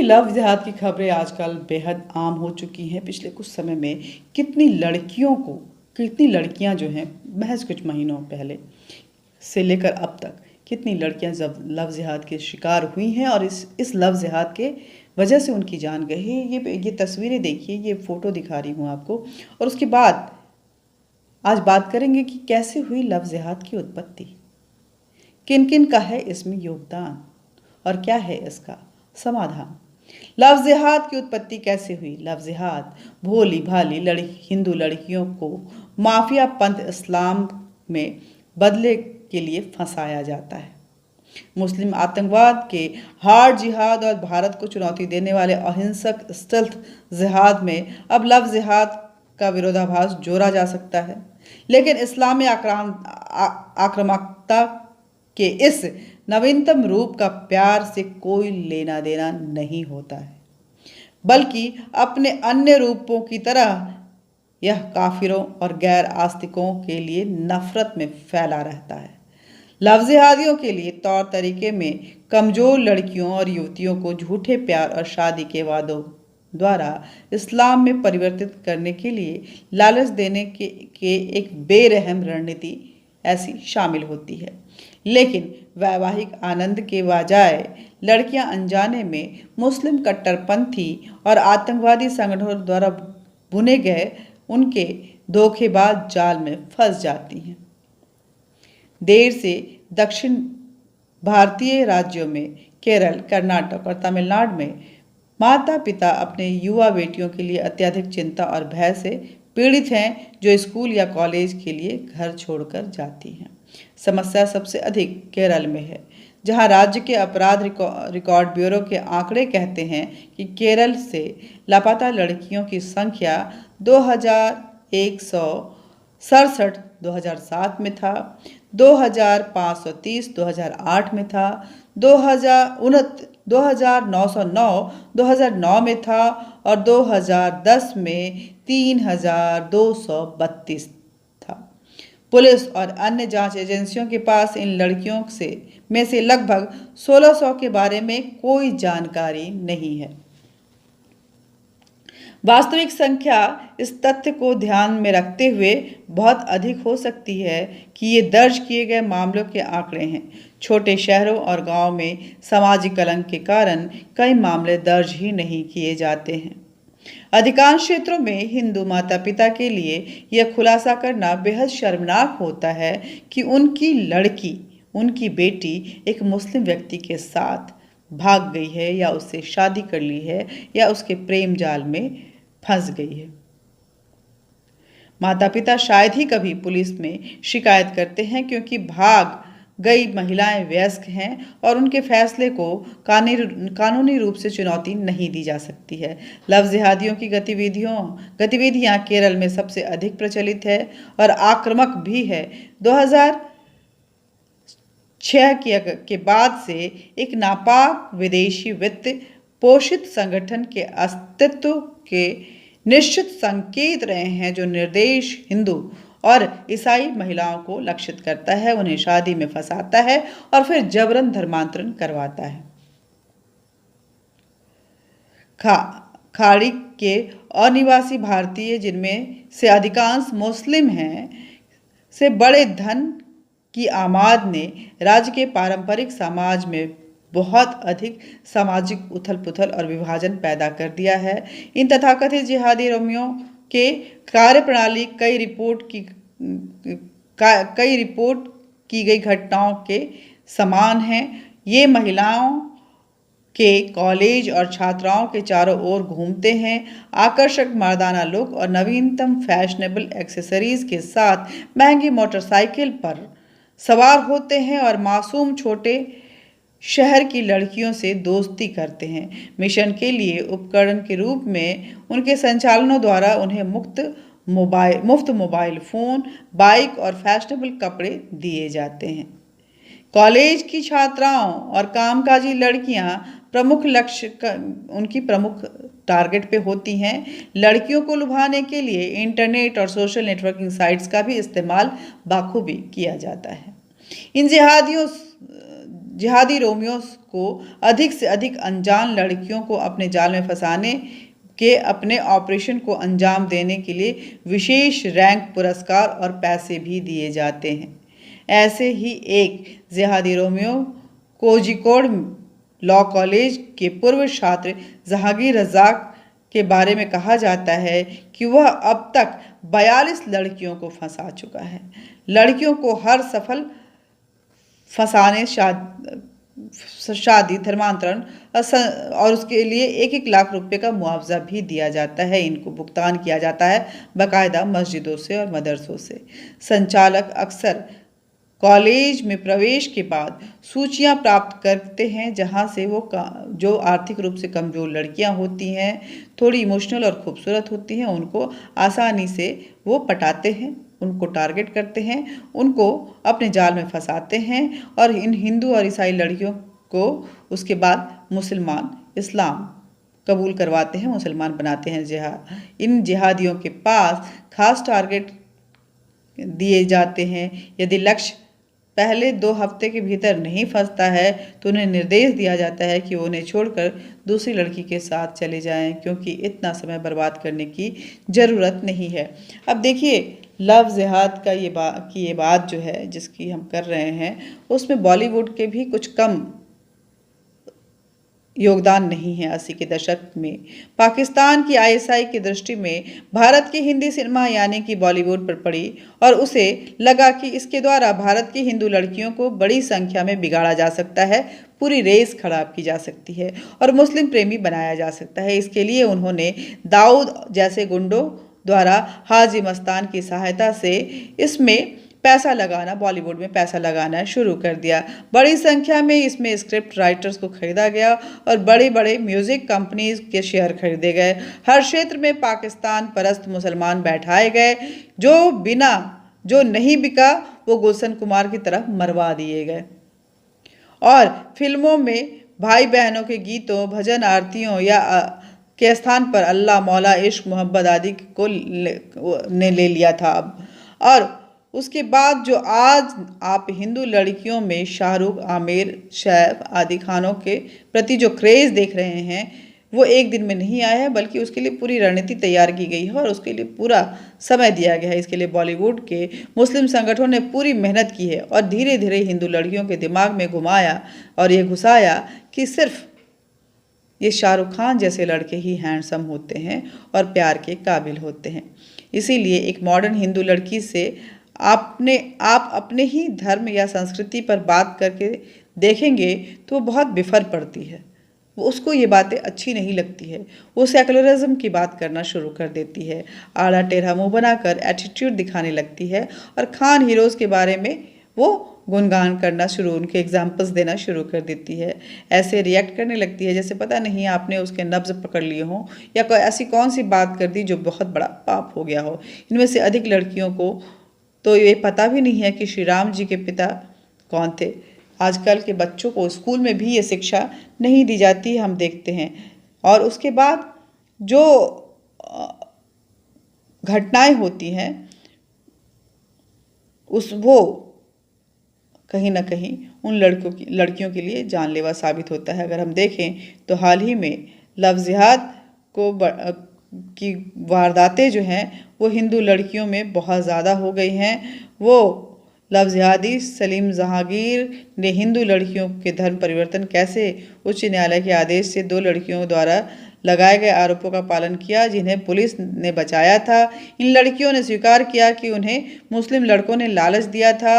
Love जिहाद की खबरें आजकल बेहद आम हो चुकी हैं। पिछले कुछ समय में कितनी लड़कियां जो हैं, महज कुछ महीनों पहले से लेकर अब तक कितनी लड़कियां जब लव जिहाद के शिकार हुई हैं और इस लव जिहाद के वजह से उनकी जान गई है। ये तस्वीरें देखिए, ये फ़ोटो दिखा रही हूँ आपको। और उसके बाद आज बात करेंगे कि कैसे हुई लव जिहाद की उत्पत्ति, किन किन का है इसमें योगदान और क्या है इसका समाधान। लव जिहाद की उत्पत्ति कैसे हुई? लव जिहाद भोली भाली हिंदू लड़कियों को माफिया पंथ इस्लाम में बदले के लिए फंसाया जाता है। मुस्लिम आतंकवाद के हार्ड जिहाद और भारत को चुनौती देने वाले अहिंसक स्टेल्थ जिहाद में अब लव जिहाद का विरोधाभास जोड़ा जा सकता है। लेकिन इस्लामी आक्रामकता के इस नवीनतम रूप का प्यार से कोई लेना देना नहीं होता है, बल्कि अपने अन्य रूपों की तरह यह काफिरों और गैर आस्तिकों के लिए नफरत में फैला रहता है। लव जिहादियों के लिए तौर तरीके में कमजोर लड़कियों और युवतियों को झूठे प्यार और शादी के वादों द्वारा इस्लाम में परिवर्तित करने के लिए लालच देने के एक बेरहम रणनीति ऐसी शामिल होती है। लेकिन वैवाहिक आनंद के बजाय लड़कियां अनजाने में मुस्लिम कट्टरपंथी और आतंकवादी संगठनों द्वारा बुने गए उनके धोखेबाज जाल में फंस जाती हैं। देर से दक्षिण भारतीय राज्यों में केरल, कर्नाटक और तमिलनाडु में माता पिता अपने युवा बेटियों के लिए अत्यधिक चिंता और भय से पीड़ित हैं, जो स्कूल या कॉलेज के लिए घर छोड़कर जाती हैं। समस्या सबसे अधिक केरल में है, जहां राज्य के अपराध रिकॉर्ड ब्यूरो के आंकड़े कहते हैं कि केरल से लापता लड़कियों की संख्या 2167 2007 में था, 2530 2008 में था, 2909 2009 में था और 2010 में 3232 था। पुलिस और अन्य जांच एजेंसियों के पास इन लड़कियों में से लगभग 1600 के बारे में कोई जानकारी नहीं है। वास्तविक संख्या इस तथ्य को ध्यान में रखते हुए बहुत अधिक हो सकती है कि ये दर्ज किए गए मामलों के आंकड़े हैं। छोटे शहरों और गांवों में सामाजिक कलंक के कारण कई मामले दर्ज ही नहीं किए जाते हैं। अधिकांश क्षेत्रों में हिंदू माता पिता के लिए यह खुलासा करना बेहद शर्मनाक होता है कि उनकी लड़की, उनकी बेटी एक मुस्लिम व्यक्ति के साथ भाग गई है या उससे शादी कर ली है या उसके प्रेम जाल में फंस गई है। माता पिता शायद ही कभी पुलिस में शिकायत करते हैं, क्योंकि भाग गई महिलाएं वयस्क हैं और उनके फैसले को कानूनी रूप से चुनौती नहीं दी जा सकती है। लव जिहादियों की गतिविधियां केरल में सबसे अधिक प्रचलित है और आक्रामक भी है। 2006 के बाद से एक नापाक विदेशी वित्त पोषित संगठन के अस्तित्व के निश्चित संकेत रहे हैं, जो निर्देश हिंदू और ईसाई महिलाओं को लक्षित करता है, उन्हें शादी में फंसाता है और फिर जबरन धर्मांतरण करवाता है। खाड़ी के अनिवासी भारतीय, जिनमें से अधिकांश मुस्लिम हैं, से बड़े धन की आमाद ने राज्य के पारंपरिक समाज में बहुत अधिक सामाजिक उथल पुथल और विभाजन पैदा कर दिया है। इन तथाकथित जिहादी रोमियों के कार्यप्रणाली कई रिपोर्ट की गई घटनाओं के समान है। ये महिलाओं के कॉलेज और छात्राओं के चारों ओर घूमते हैं, आकर्षक मर्दाना लुक और नवीनतम फैशनेबल एक्सेसरीज के साथ महंगी मोटरसाइकिल पर सवार होते हैं और मासूम छोटे शहर की लड़कियों से दोस्ती करते हैं। मिशन के लिए उपकरण के रूप में उनके संचालनों द्वारा उन्हें मुफ्त मोबाइल फोन, बाइक और फैशनेबल कपड़े दिए जाते हैं। कॉलेज की छात्राओं और कामकाजी लड़कियां उनकी प्रमुख टारगेट पे होती हैं। लड़कियों को लुभाने के लिए इंटरनेट और सोशल नेटवर्किंग साइट्स का भी इस्तेमाल बाखूबी किया जाता है। इन जिहादी रोमियो को अधिक से अधिक अनजान लड़कियों को अपने जाल में फंसाने के अपने ऑपरेशन को अंजाम देने के लिए विशेष रैंक, पुरस्कार और पैसे भी दिए जाते हैं। ऐसे ही एक जिहादी रोमियो कोझिकोड लॉ कॉलेज के पूर्व छात्र जहांगीर रज़ाक के बारे में कहा जाता है कि वह अब तक 42 लड़कियों को फंसा चुका है। लड़कियों को हर सफल फंसाने, शादी, धर्मांतरण और उसके लिए 1-1 लाख रुपए का मुआवजा भी दिया जाता है। इनको भुगतान किया जाता है बाकायदा मस्जिदों से और मदरसों से। संचालक अक्सर कॉलेज में प्रवेश के बाद सूचियां प्राप्त करते हैं, जहां से वो जो आर्थिक रूप से कमजोर लड़कियां होती हैं, थोड़ी इमोशनल और खूबसूरत होती हैं, उनको आसानी से वो पटाते हैं, उनको टारगेट करते हैं, उनको अपने जाल में फंसाते हैं और इन हिंदू और ईसाई लड़कियों को उसके बाद इस्लाम कबूल करवाते हैं, मुसलमान बनाते हैं। इन जिहादियों के पास खास टारगेट दिए जाते हैं। यदि लक्ष्य पहले 2 हफ्ते के भीतर नहीं फंसता है तो उन्हें निर्देश दिया जाता है कि वो उन्हें छोड़कर दूसरी लड़की के साथ चले जाएं, क्योंकि इतना समय बर्बाद करने की ज़रूरत नहीं है। अब देखिए, लव जिहाद का ये बात जो है जिसकी हम कर रहे हैं, उसमें बॉलीवुड के भी कुछ कम योगदान नहीं है। 80 के दशक में पाकिस्तान की आईएसआई की दृष्टि में भारत की हिंदी सिनेमा यानी कि बॉलीवुड पर पड़ी और उसे लगा कि इसके द्वारा भारत की हिंदू लड़कियों को बड़ी संख्या में बिगाड़ा जा सकता है, पूरी रेस खराब की जा सकती है और मुस्लिम प्रेमी बनाया जा सकता है। इसके लिए उन्होंने दाऊद जैसे गुंडों द्वारा हाजी मस्तान की सहायता से इसमें बॉलीवुड में पैसा लगाना शुरू कर दिया। बड़ी संख्या में इसमें स्क्रिप्ट राइटर्स को खरीदा गया और बड़े बड़े म्यूजिक कंपनीज के शेयर खरीदे गए। हर क्षेत्र में पाकिस्तान परस्त मुसलमान बैठाए गए। जो नहीं बिका वो गुलशन कुमार की तरफ मरवा दिए गए और फिल्मों में भाई बहनों के गीतों, भजन, आरतियों या के स्थान पर अल्लाह, मौला, इश्क, मोहब्बत आदि को ने ले लिया था। और उसके बाद जो आज आप हिंदू लड़कियों में शाहरुख, आमिर, सैफ आदि खानों के प्रति जो क्रेज़ देख रहे हैं, वो एक दिन में नहीं आया है, बल्कि उसके लिए पूरी रणनीति तैयार की गई है और उसके लिए पूरा समय दिया गया है। इसके लिए बॉलीवुड के मुस्लिम संगठनों ने पूरी मेहनत की है और धीरे धीरे हिंदू लड़कियों के दिमाग में घुमाया और ये घुसाया कि सिर्फ ये शाहरुख खान जैसे लड़के ही हैंडसम होते हैं और प्यार के काबिल होते हैं। इसीलिए एक मॉडर्न हिंदू लड़की से आप अपने ही धर्म या संस्कृति पर बात करके देखेंगे तो वो बहुत बिफर पड़ती है। वो उसको ये बातें अच्छी नहीं लगती है। वो सेकुलरिज्म की बात करना शुरू कर देती है, आड़ा टेढ़ा मुंह बनाकर एटीट्यूड दिखाने लगती है और खान हीरोज़ के बारे में वो गुणगान करना उनके एग्जाम्पल्स देना शुरू कर देती है। ऐसे रिएक्ट करने लगती है जैसे पता नहीं आपने उसके नब्ज़ पकड़ लिए हों या ऐसी कौन सी बात कर दी जो बहुत बड़ा पाप हो गया हो। इनमें से अधिक लड़कियों को तो ये पता भी नहीं है कि श्री राम जी के पिता कौन थे। आजकल के बच्चों को स्कूल में भी ये शिक्षा नहीं दी जाती, हम देखते हैं। और उसके बाद जो घटनाएं होती हैं वो कहीं ना कहीं उन लड़कियों के लिए जानलेवा साबित होता है। अगर हम देखें तो हाल ही में लव जिहाद की वारदातें जो हैं वो हिंदू लड़कियों में बहुत ज़्यादा हो गई हैं। वो लव जिहादी सलीम जहांगीर ने हिंदू लड़कियों के धर्म परिवर्तन कैसे उच्च न्यायालय के आदेश से 2 लड़कियों द्वारा लगाए गए आरोपों का पालन किया, जिन्हें पुलिस ने बचाया था। इन लड़कियों ने स्वीकार किया कि उन्हें मुस्लिम लड़कों ने लालच दिया था,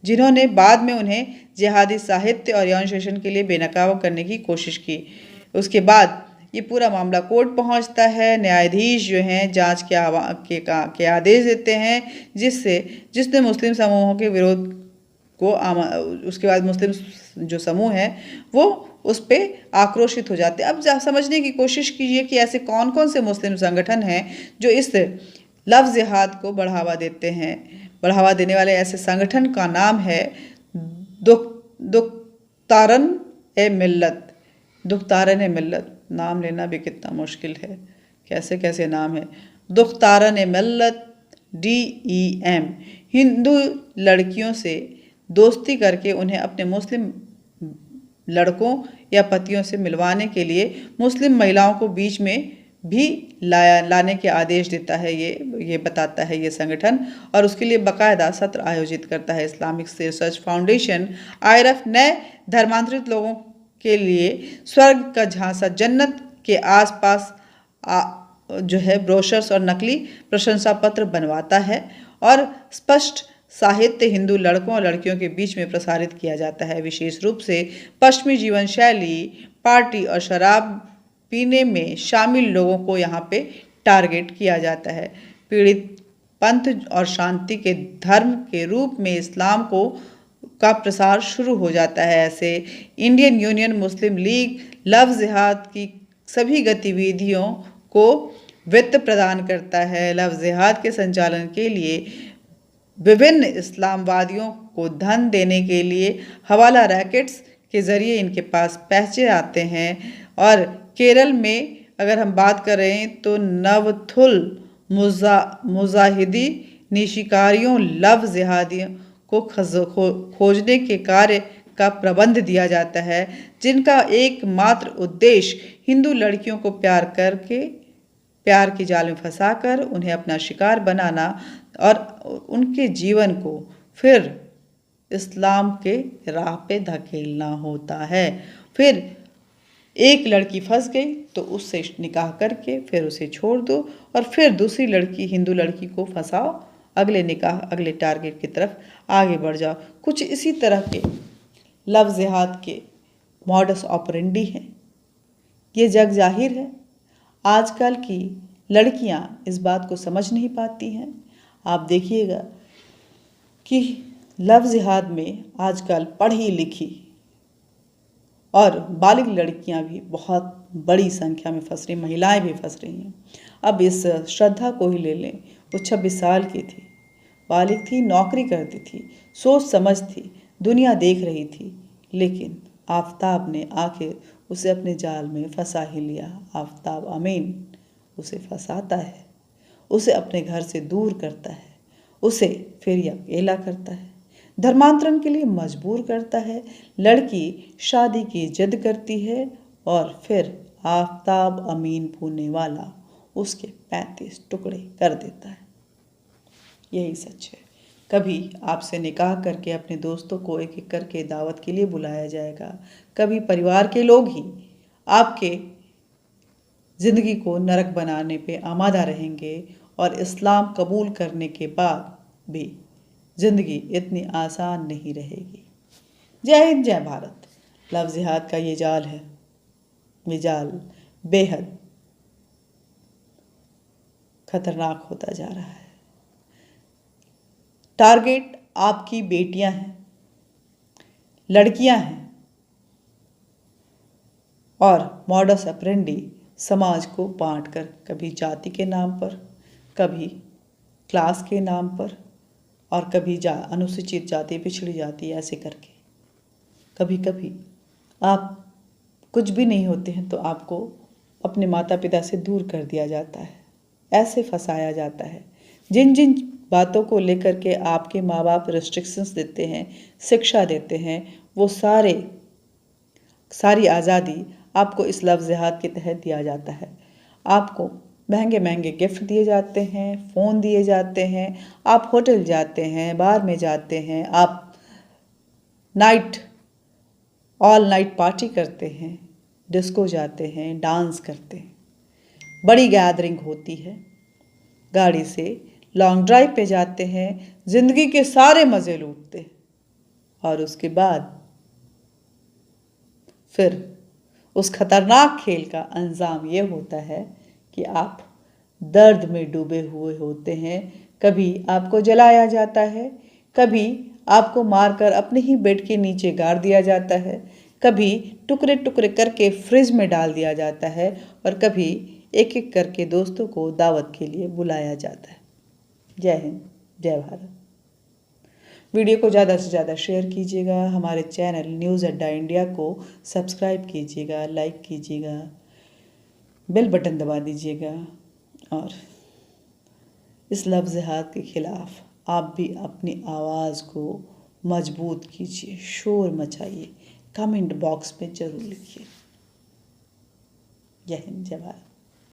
जिन्होंने बाद में उन्हें जिहादी साहित्य और यौन शोषण के लिए बेनकाब करने की कोशिश की। उसके बाद ये पूरा मामला कोर्ट पहुंचता है। न्यायाधीश जो हैं जांच के आदेश देते हैं, जिसने मुस्लिम समूहों के विरोध को उसके बाद मुस्लिम जो समूह है वो उस पर आक्रोशित हो जाते हैं। अब समझने की कोशिश कीजिए कि ऐसे कौन कौन से मुस्लिम संगठन हैं जो इस लव जिहाद को बढ़ावा देते हैं। बढ़ावा देने वाले ऐसे संगठन का नाम है दुख्तारन मिल्लत। नाम लेना भी कितना मुश्किल है, कैसे कैसे नाम है। दुख्तारन मिल्लत DEM हिंदू लड़कियों से दोस्ती करके उन्हें अपने मुस्लिम लड़कों या पतियों से मिलवाने के लिए मुस्लिम महिलाओं को बीच में भी लाने के आदेश देता है। ये बताता है ये संगठन, और उसके लिए बाकायदा सत्र आयोजित करता है। इस्लामिक रिसर्च फाउंडेशन IRF नए धर्मांतरित लोगों के लिए स्वर्ग का झांसा, जन्नत के आसपास जो है ब्रोशर्स और नकली प्रशंसा पत्र बनवाता है और स्पष्ट साहित्य हिंदू लड़कों और लड़कियों के बीच में प्रसारित किया जाता है। विशेष रूप से पश्चिमी जीवन शैली, पार्टी और शराब पीने में शामिल लोगों को यहाँ पे टारगेट किया जाता है। पीड़ित पंथ और शांति के धर्म के रूप में इस्लाम का प्रसार शुरू हो जाता है। ऐसे इंडियन यूनियन मुस्लिम लीग लव जिहाद की सभी गतिविधियों को वित्त प्रदान करता है। लव जिहाद के संचालन के लिए विभिन्न इस्लामवादियों को धन देने के लिए हवाला रैकेट्स के जरिए इनके पास पैसे आते हैं। और केरल में अगर हम बात करें तो नवथुल मुजाहिदी निशिकारियों लव जिहादियों को खोजने के कार्य का प्रबंध दिया जाता है, जिनका एकमात्र उद्देश्य हिंदू लड़कियों को प्यार की जाल में फंसाकर उन्हें अपना शिकार बनाना और उनके जीवन को फिर इस्लाम के राह पे धकेलना होता है। फिर एक लड़की फंस गई तो उससे निकाह करके फिर उसे छोड़ दो और फिर दूसरी लड़की हिंदू लड़की को फंसाओ, अगले निकाह अगले टारगेट की तरफ आगे बढ़ जाओ। कुछ इसी तरह के लव जिहाद के मॉडस ऑपरेंडी हैं। ये जग जाहिर है। आजकल की लड़कियां इस बात को समझ नहीं पाती हैं। आप देखिएगा कि लव जिहाद में आजकल पढ़ी लिखी और बालिग लड़कियां भी बहुत बड़ी संख्या में फंस रही, महिलाएं भी फंस रही हैं। अब इस श्रद्धा को ही ले लें, वो 26 साल की थी, बालिग थी, नौकरी करती थी, सोच समझ थी, दुनिया देख रही थी, लेकिन आफताब ने आखिर उसे अपने जाल में फंसा ही लिया। आफताब अमीन उसे फंसाता है, उसे अपने घर से दूर करता है, उसे फिर अकेला करता है, धर्मांतरण के लिए मजबूर करता है। लड़की शादी की जिद करती है और फिर आफताब अमीन पूने वाला उसके 35 टुकड़े कर देता है। यही सच है। कभी आपसे निकाह करके अपने दोस्तों को एक एक करके दावत के लिए बुलाया जाएगा, कभी परिवार के लोग ही आपके ज़िंदगी को नरक बनाने पे आमादा रहेंगे और इस्लाम कबूल करने के बाद भी ज़िंदगी इतनी आसान नहीं रहेगी। जय हिंद, जय भारत। लव जिहाद का ये जाल है, ये जाल बेहद खतरनाक होता जा रहा है। टारगेट आपकी बेटियां हैं, लड़कियां हैं और मॉडस ऑपरेंडी समाज को बांटकर कभी जाति के नाम पर, कभी क्लास के नाम पर और कभी अनुसूचित जाति, पिछड़ी जाति, ऐसे करके कभी कभी आप कुछ भी नहीं होते हैं तो आपको अपने माता पिता से दूर कर दिया जाता है, ऐसे फंसाया जाता है। जिन जिन बातों को लेकर के आपके माँ बाप रिस्ट्रिक्शंस देते हैं, शिक्षा देते हैं, वो सारी आज़ादी आपको इस लव जिहाद के तहत दिया जाता है। आपको महंगे महंगे गिफ्ट दिए जाते हैं, फ़ोन दिए जाते हैं, आप होटल जाते हैं, बार में जाते हैं, आप ऑल नाइट पार्टी करते हैं, डिस्को जाते हैं, डांस करते हैं, बड़ी गैदरिंग होती है, गाड़ी से लॉन्ग ड्राइव पे जाते हैं, ज़िंदगी के सारे मज़े लूटते हैं और उसके बाद फिर उस खतरनाक खेल का अंजाम ये होता है कि आप दर्द में डूबे हुए होते हैं। कभी आपको जलाया जाता है, कभी आपको मारकर अपने ही बेड के नीचे गाड़ दिया जाता है, कभी टुकड़े टुकड़े करके फ्रिज में डाल दिया जाता है और कभी एक एक करके दोस्तों को दावत के लिए बुलाया जाता है। जय हिंद, जय भारत। वीडियो को ज़्यादा से ज़्यादा शेयर कीजिएगा। हमारे चैनल न्यूज़ अड्डा इंडिया को सब्सक्राइब कीजिएगा, लाइक कीजिएगा, बेल बटन दबा दीजिएगा और इस लव जिहाद के खिलाफ आप भी अपनी आवाज़ को मजबूत कीजिए, शोर मचाइए, कमेंट बॉक्स में ज़रूर लिखिए। जय हिंद, जय भारत।